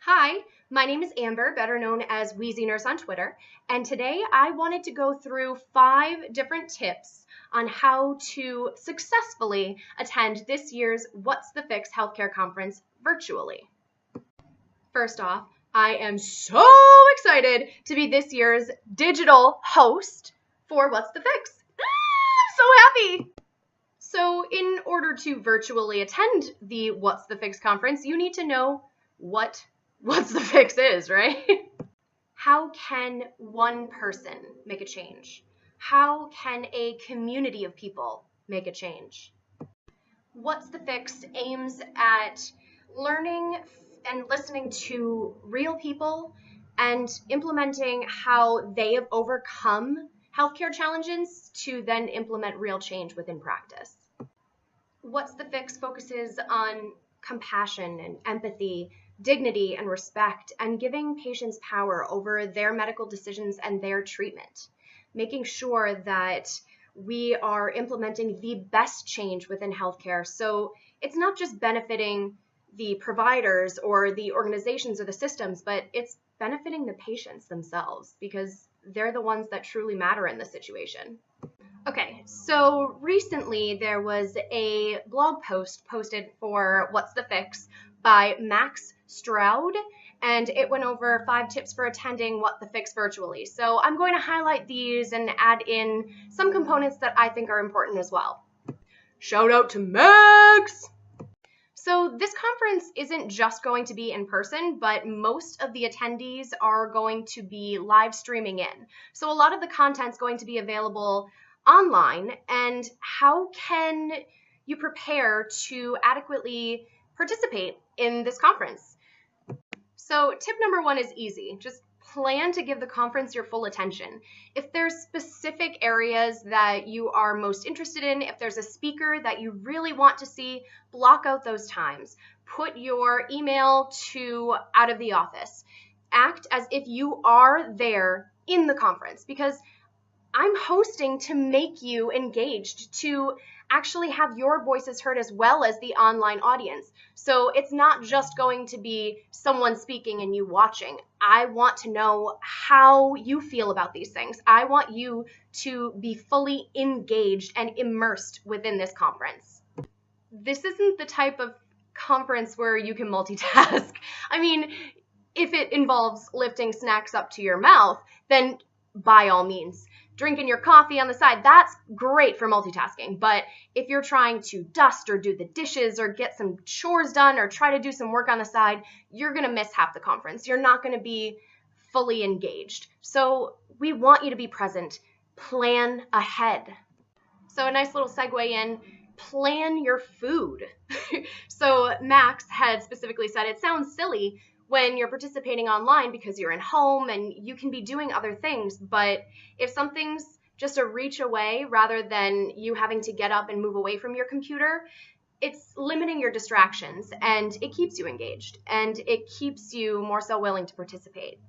Hi, my name is Amber, better known as Wheezy Nurse on Twitter, and today I wanted to go through 5 different tips on how to successfully attend this year's What's the Fix healthcare conference virtually. First off, I am so excited to be this year's digital host for What's the Fix. I'm so happy! So in order to virtually attend the What's the Fix conference, you need to know What's the Fix is, right? How can one person make a change? How can a community of people make a change? What's the Fix aims at learning and listening to real people and implementing how they have overcome healthcare challenges to then implement real change within practice. What's the Fix focuses on compassion and empathy, dignity and respect, and giving patients power over their medical decisions and their treatment, making sure that we are implementing the best change within healthcare. So it's not just benefiting the providers or the organizations or the systems, but it's benefiting the patients themselves because they're the ones that truly matter in this situation. Okay, so recently there was a blog post posted for What's the Fix by Max Stroud, and it went over 5 tips for attending What the Fix virtually. So I'm going to highlight these and add in some components that I think are important as well. Shout out to Max! So this conference isn't just going to be in person, but most of the attendees are going to be live streaming in. So a lot of the content's going to be available online. And how can you prepare to adequately participate in this conference? So tip number 1 is easy. Just plan to give the conference your full attention. If there's specific areas that you are most interested in, if there's a speaker that you really want to see, block out those times. Put your email to out of the office. Act as if you are there in the conference, because I'm hosting to make you engaged, to actually have your voices heard as well as the online audience. So it's not just going to be someone speaking and you watching. I want to know how you feel about these things. I want you to be fully engaged and immersed within this conference. This isn't the type of conference where you can multitask. I mean, if it involves lifting snacks up to your mouth, then by all means, drinking your coffee on the side, that's great for multitasking. But if you're trying to dust or do the dishes or get some chores done or try to do some work on the side, you're going to miss half the conference. You're not going to be fully engaged. So we want you to be present. Plan ahead. So a nice little segue in, plan your food. So Max had specifically said it sounds silly when you're participating online because you're in home and you can be doing other things. But if something's just a reach away rather than you having to get up and move away from your computer, it's limiting your distractions and it keeps you engaged and it keeps you more so willing to participate.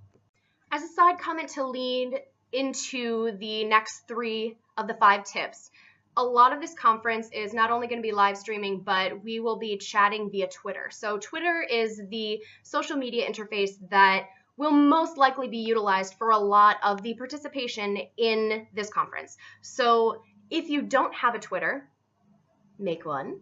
As a side comment to lead into the next 3 of the 5 tips, a lot of this conference is not only going to be live streaming, but we will be chatting via Twitter. So Twitter is the social media interface that will most likely be utilized for a lot of the participation in this conference. So if you don't have a Twitter, make one,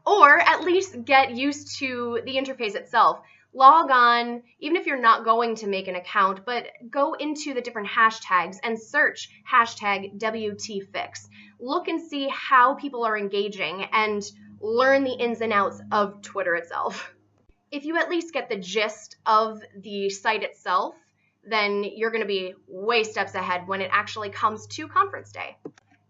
or at least get used to the interface itself. Log on, even if you're not going to make an account, but go into the different hashtags and search hashtag WTFix. Look and see how people are engaging and learn the ins and outs of Twitter itself. If you at least get the gist of the site itself, then you're going to be way steps ahead when it actually comes to conference day.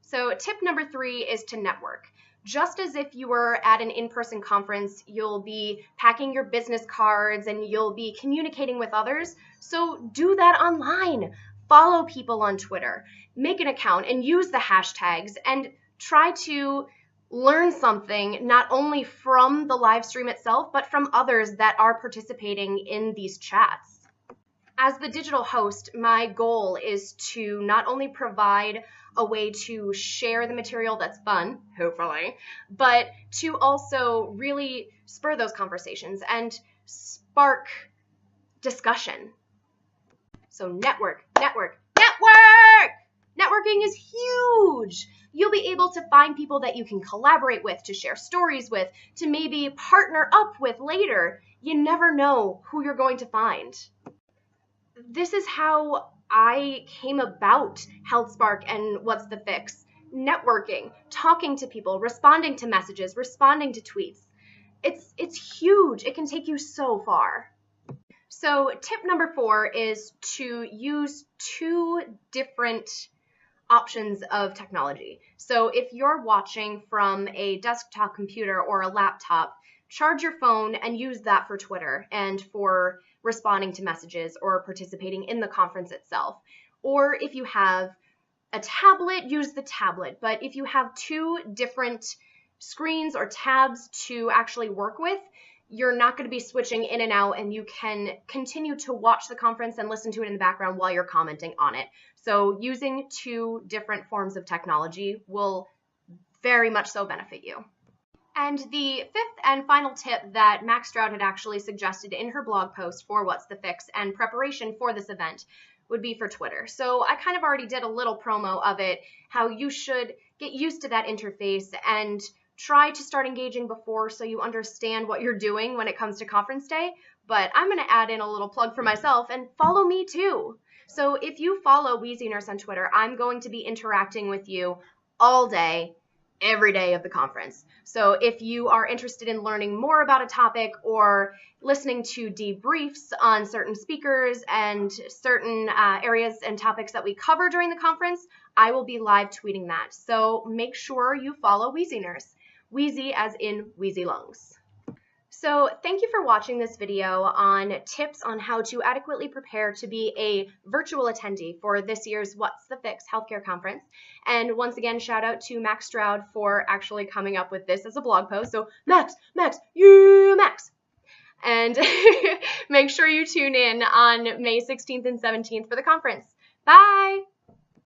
So tip number 3 is to network. Just as if you were at an in-person conference, you'll be packing your business cards and you'll be communicating with others. So do that online. Follow people on Twitter. Make an account and use the hashtags and try to learn something not only from the live stream itself, but from others that are participating in these chats. As the digital host, my goal is to not only provide a way to share the material that's fun, hopefully, but to also really spur those conversations and spark discussion. So network, network, network! Networking is huge. You'll be able to find people that you can collaborate with, to share stories with, to maybe partner up with later. You never know who you're going to find. This is how I came about HealthSpark and What's the Fix. Networking, talking to people, responding to messages, responding to tweets. It's huge. It can take you so far. So tip number 4 is to use 2 different options of technology. So if you're watching from a desktop computer or a laptop, charge your phone and use that for Twitter and for responding to messages or participating in the conference itself. Or if you have a tablet, use the tablet. But if you have 2 different screens or tabs to actually work with, you're not going to be switching in and out, and you can continue to watch the conference and listen to it in the background while you're commenting on it. So using 2 different forms of technology will very much so benefit you. And the 5th and final tip that Max Stroud had actually suggested in her blog post for What's the Fix and preparation for this event would be for Twitter. So I kind of already did a little promo of it, how you should get used to that interface and try to start engaging before so you understand what you're doing when it comes to conference day. But I'm going to add in a little plug for myself and follow me too. So if you follow Wheezy Nurse on Twitter, I'm going to be interacting with you all day, every day of the conference. So if you are interested in learning more about a topic or listening to debriefs on certain speakers and certain areas and topics that we cover during the conference, I will be live tweeting that. So make sure you follow Wheezy Nurse. Wheezy as in wheezy lungs. So thank you for watching this video on tips on how to adequately prepare to be a virtual attendee for this year's What's the Fix healthcare conference. And once again, shout out to Max Stroud for actually coming up with this as a blog post. So Max, you Max. And make sure you tune in on May 16th and 17th for the conference. Bye!